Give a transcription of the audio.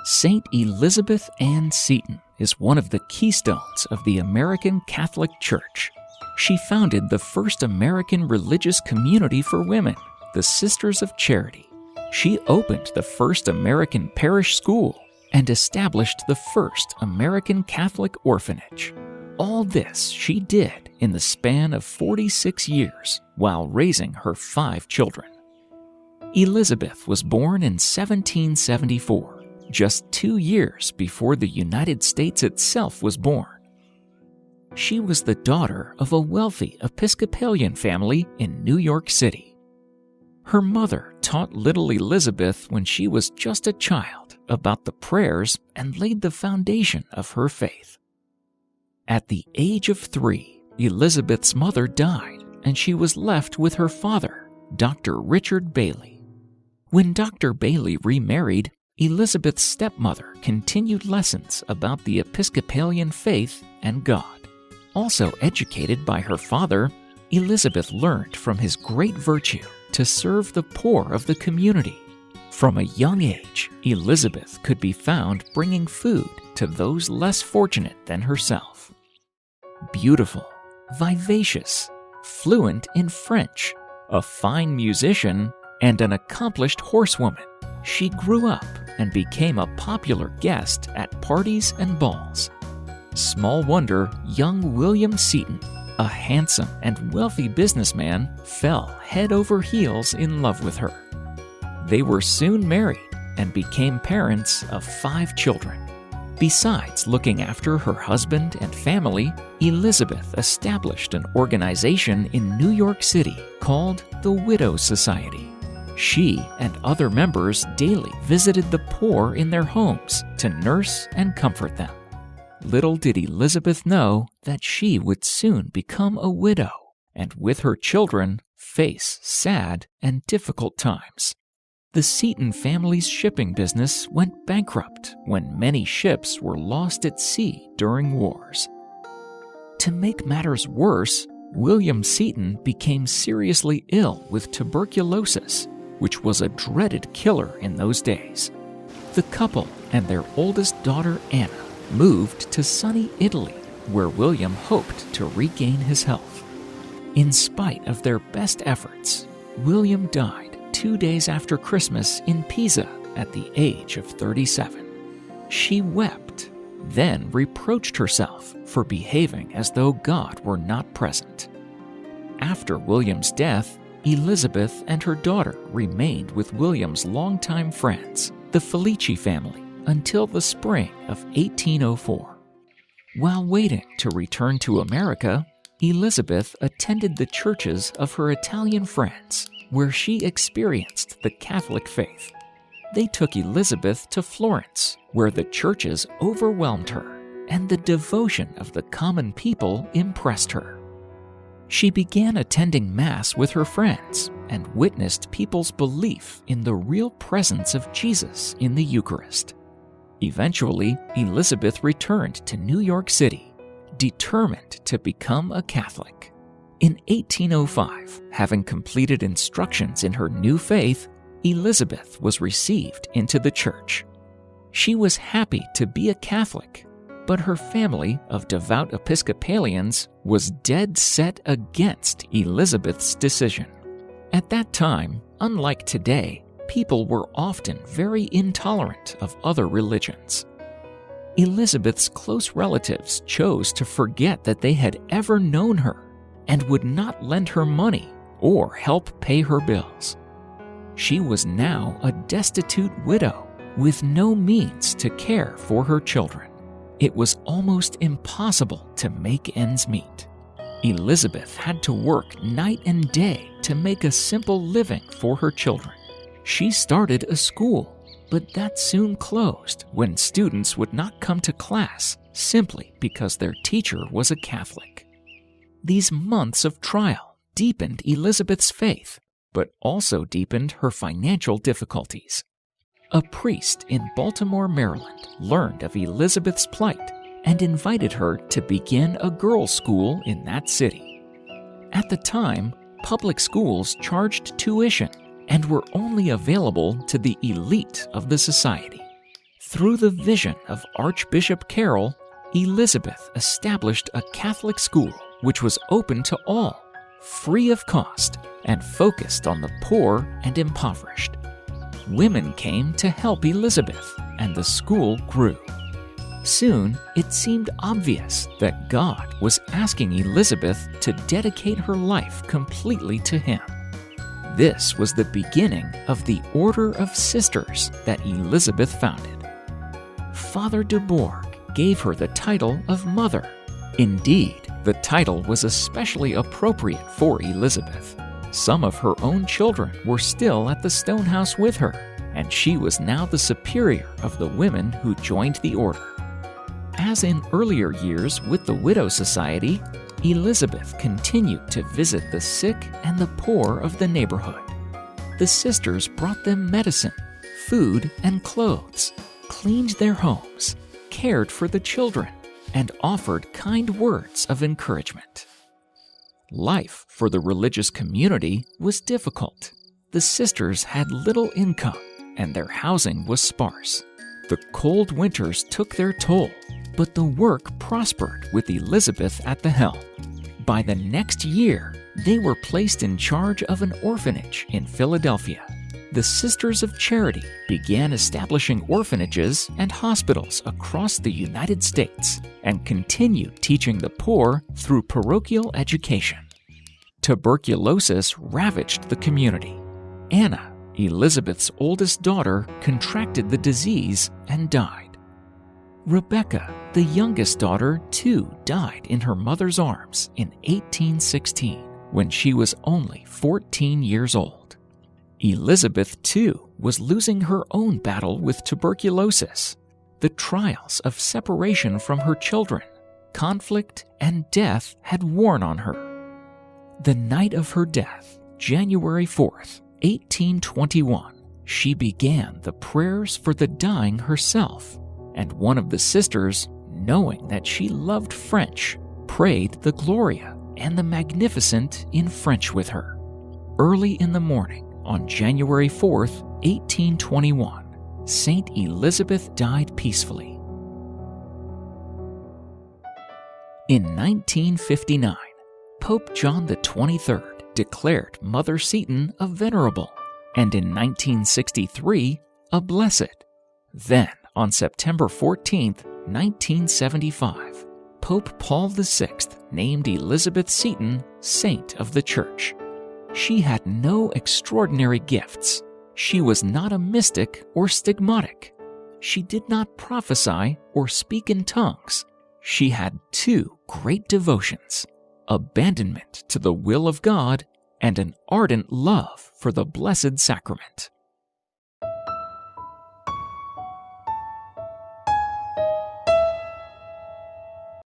Saint Elizabeth Ann Seton is one of the keystones of the American Catholic Church. She founded the first American religious community for women, the Sisters of Charity. She opened the first American parish school and established the first American Catholic orphanage. All this she did in the span of 46 years while raising her 5 children. Elizabeth was born in 1774. Just 2 years before the United States itself was born. She was the daughter of a wealthy Episcopalian family in New York City. Her mother taught little Elizabeth when she was just a child about the prayers and laid the foundation of her faith. At the age of 3, Elizabeth's mother died, and she was left with her father, Dr. Richard Bailey. When Dr. Bailey remarried, Elizabeth's stepmother continued lessons about the Episcopalian faith and God. Also educated by her father, Elizabeth learned from his great virtue to serve the poor of the community. From a young age, Elizabeth could be found bringing food to those less fortunate than herself. Beautiful, vivacious, fluent in French, a fine musician, and an accomplished horsewoman, she grew up and became a popular guest at parties and balls. Small wonder young William Seton, a handsome and wealthy businessman, fell head over heels in love with her. They were soon married and became parents of 5 children. Besides looking after her husband and family, Elizabeth established an organization in New York City called the Widow Society. She and other members daily visited the poor in their homes to nurse and comfort them. Little did Elizabeth know that she would soon become a widow and with her children face sad and difficult times. The Seton family's shipping business went bankrupt when many ships were lost at sea during wars. To make matters worse, William Seton became seriously ill with tuberculosis, which was a dreaded killer in those days. The couple and their oldest daughter, Anna, moved to sunny Italy, where William hoped to regain his health. In spite of their best efforts, William died 2 days after Christmas in Pisa at the age of 37. She wept, then reproached herself for behaving as though God were not present. After William's death, Elizabeth and her daughter remained with William's longtime friends, the Felici family, until the spring of 1804. While waiting to return to America, Elizabeth attended the churches of her Italian friends, where she experienced the Catholic faith. They took Elizabeth to Florence, where the churches overwhelmed her, and the devotion of the common people impressed her. She began attending Mass with her friends and witnessed people's belief in the real presence of Jesus in the Eucharist. Eventually, Elizabeth returned to New York City, determined to become a Catholic. In 1805, having completed instructions in her new faith, Elizabeth was received into the church. She was happy to be a Catholic, but her family of devout Episcopalians was dead set against Elizabeth's decision. At that time, unlike today, people were often very intolerant of other religions. Elizabeth's close relatives chose to forget that they had ever known her and would not lend her money or help pay her bills. She was now a destitute widow with no means to care for her children. It was almost impossible to make ends meet. Elizabeth had to work night and day to make a simple living for her children. She started a school, but that soon closed when students would not come to class simply because their teacher was a Catholic. These months of trial deepened Elizabeth's faith, but also deepened her financial difficulties. A priest in Baltimore, Maryland, learned of Elizabeth's plight and invited her to begin a girls' school in that city. At the time, public schools charged tuition and were only available to the elite of the society. Through the vision of Archbishop Carroll, Elizabeth established a Catholic school which was open to all, free of cost, and focused on the poor and impoverished. Women came to help Elizabeth, and the school grew. Soon, it seemed obvious that God was asking Elizabeth to dedicate her life completely to Him. This was the beginning of the Order of Sisters that Elizabeth founded. Father de Bourgh gave her the title of Mother. Indeed, the title was especially appropriate for Elizabeth. Some of her own children were still at the stone house with her, and she was now the superior of the women who joined the order. As in earlier years with the Widow Society, Elizabeth continued to visit the sick and the poor of the neighborhood. The sisters brought them medicine, food, and clothes, cleaned their homes, cared for the children, and offered kind words of encouragement. Life for the religious community was difficult. The sisters had little income, and their housing was sparse. The cold winters took their toll, but the work prospered with Elizabeth at the helm. By the next year, they were placed in charge of an orphanage in Philadelphia. The Sisters of Charity began establishing orphanages and hospitals across the United States and continued teaching the poor through parochial education. Tuberculosis ravaged the community. Anna, Elizabeth's oldest daughter, contracted the disease and died. Rebecca, the youngest daughter, too died in her mother's arms in 1816 when she was only 14 years old. Elizabeth, too, was losing her own battle with tuberculosis. The trials of separation from her children, conflict, and death had worn on her. The night of her death, January 4th, 1821, she began the prayers for the dying herself, and one of the sisters, knowing that she loved French, prayed the Gloria and the Magnificent in French with her. Early in the morning, on January 4th, 1821, Saint Elizabeth died peacefully. In 1959, Pope John XXIII declared Mother Seton a venerable, and in 1963, a blessed. Then, on September 14, 1975, Pope Paul VI named Elizabeth Seton Saint of the Church. She had no extraordinary gifts. She was not a mystic or stigmatic. She did not prophesy or speak in tongues. She had two great devotions: abandonment to the will of God and an ardent love for the Blessed Sacrament.